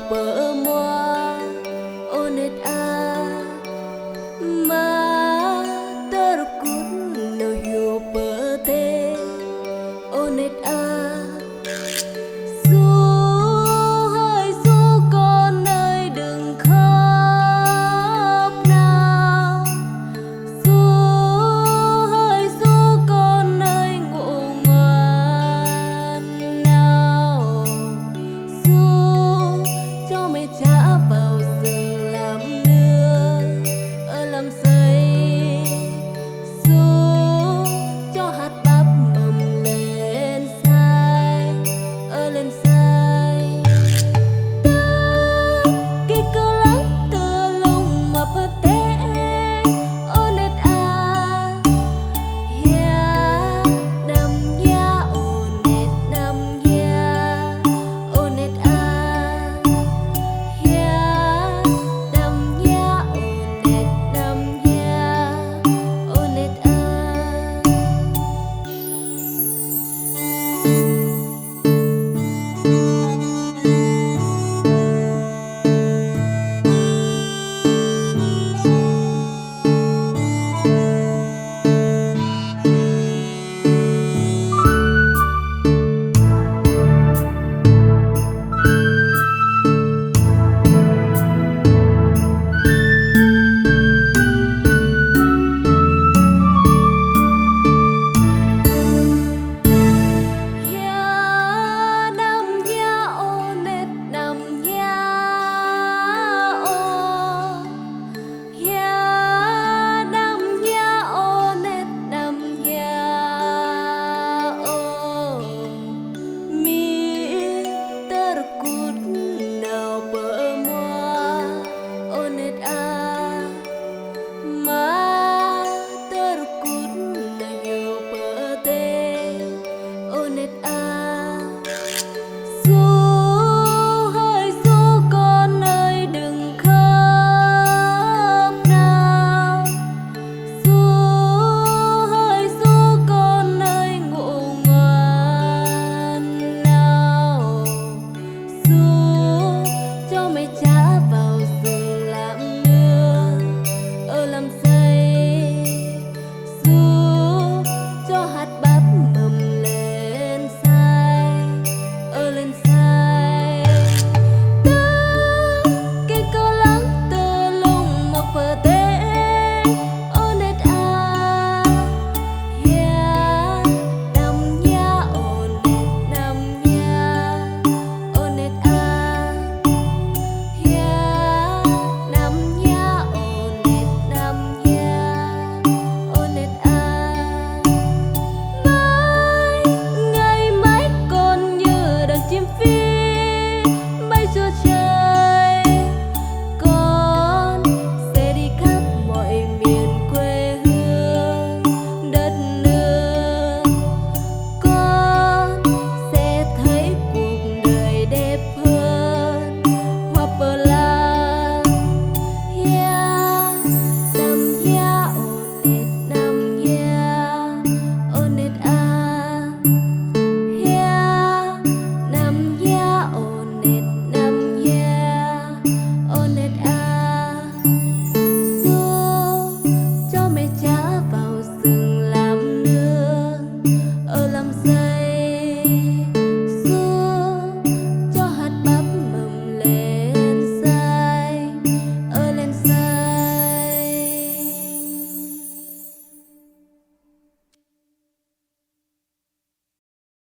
bờ moa onet a ma terkut no hiu bờ te onet a du hơi du con ơi đừng khóc nào du hơi du con ơi ngủ ngoan nào du cho mẹ trả vào rừng làm nương ở làm giấy du cho hạt bắp mầm lên sai ở lên sai ta cái câu lắng từ lòng mà bơ té onet a ya nam ya onet nam ya onet a Onet